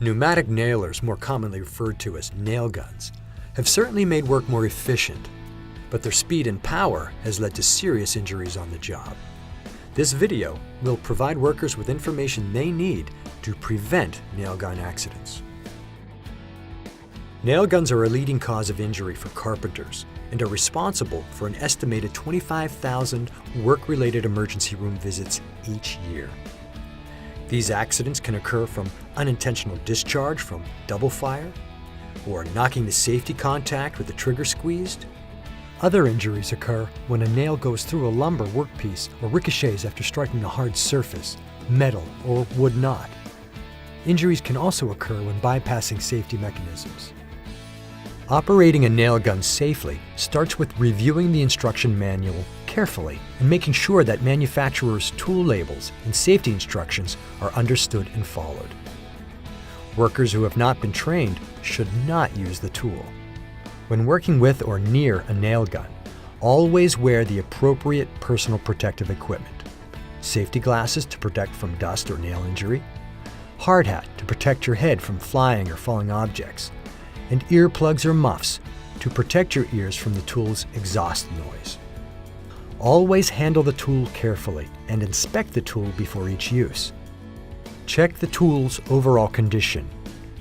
Pneumatic nailers, more commonly referred to as nail guns, have certainly made work more efficient, but their speed and power has led to serious injuries on the job. This video will provide workers with information they need to prevent nail gun accidents. Nail guns are a leading cause of injury for carpenters and are responsible for an estimated 25,000 work-related emergency room visits each year. These accidents can occur from unintentional discharge from double fire, or knocking the safety contact with the trigger squeezed. Other injuries occur when a nail goes through a lumber workpiece or ricochets after striking a hard surface, metal or wood knot. Injuries can also occur when bypassing safety mechanisms. Operating a nail gun safely starts with reviewing the instruction manual carefully and making sure that manufacturers' tool labels and safety instructions are understood and followed. Workers who have not been trained should not use the tool. When working with or near a nail gun, always wear the appropriate personal protective equipment. Safety glasses to protect from dust or nail injury, hard hat to protect your head from flying or falling objects, and earplugs or muffs to protect your ears from the tool's exhaust noise. Always handle the tool carefully and inspect the tool before each use. Check the tool's overall condition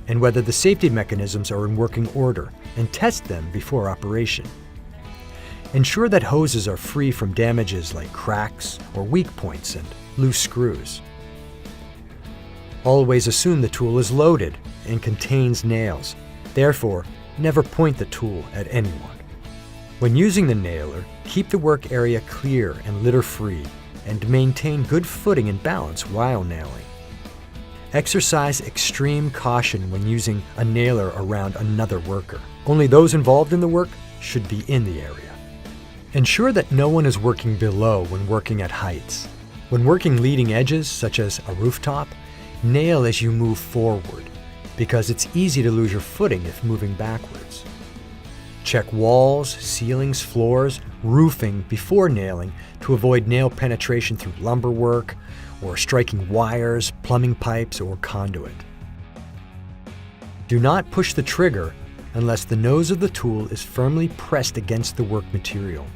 and whether the safety mechanisms are in working order, and test them before operation. Ensure that hoses are free from damages like cracks or weak points and loose screws. Always assume the tool is loaded and contains nails. Therefore, never point the tool at anyone. When using the nailer, keep the work area clear and litter-free, and maintain good footing and balance while nailing. Exercise extreme caution when using a nailer around another worker. Only those involved in the work should be in the area. Ensure that no one is working below when working at heights. When working leading edges, such as a rooftop, nail as you move forward, because it's easy to lose your footing if moving backwards. Check walls, ceilings, floors, roofing before nailing to avoid nail penetration through lumber work or striking wires, plumbing pipes, or conduit. Do not push the trigger unless the nose of the tool is firmly pressed against the work material.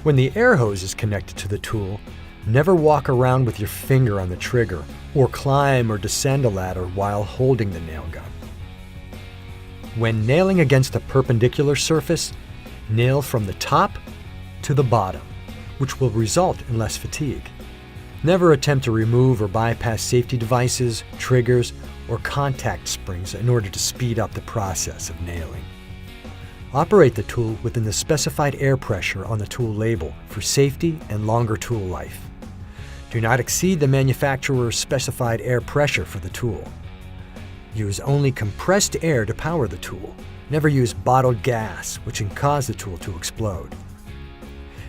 When the air hose is connected to the tool, never walk around with your finger on the trigger or climb or descend a ladder while holding the nail gun. When nailing against a perpendicular surface, nail from the top to the bottom, which will result in less fatigue. Never attempt to remove or bypass safety devices, triggers, or contact springs in order to speed up the process of nailing. Operate the tool within the specified air pressure on the tool label for safety and longer tool life. Do not exceed the manufacturer's specified air pressure for the tool. Use only compressed air to power the tool. Never use bottled gas, which can cause the tool to explode.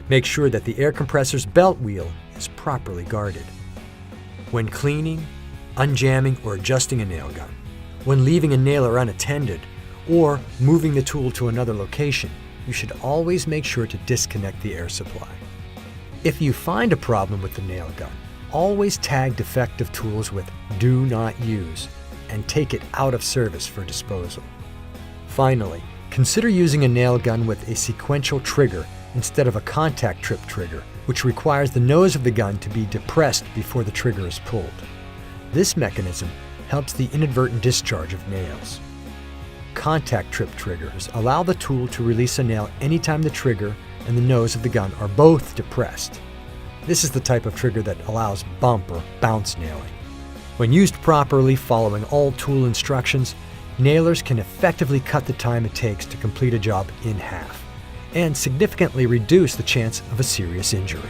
Make sure that the air compressor's belt wheel is properly guarded. When cleaning, unjamming, or adjusting a nail gun, when leaving a nailer unattended, or moving the tool to another location, you should always make sure to disconnect the air supply. If you find a problem with the nail gun, always tag defective tools with "Do Not Use" and take it out of service for disposal. Finally, consider using a nail gun with a sequential trigger instead of a contact trip trigger, which requires the nose of the gun to be depressed before the trigger is pulled. This mechanism helps the inadvertent discharge of nails. Contact trip triggers allow the tool to release a nail anytime the trigger and the nose of the gun are both depressed. This is the type of trigger that allows bump or bounce nailing. When used properly, following all tool instructions, nailers can effectively cut the time it takes to complete a job in half and significantly reduce the chance of a serious injury.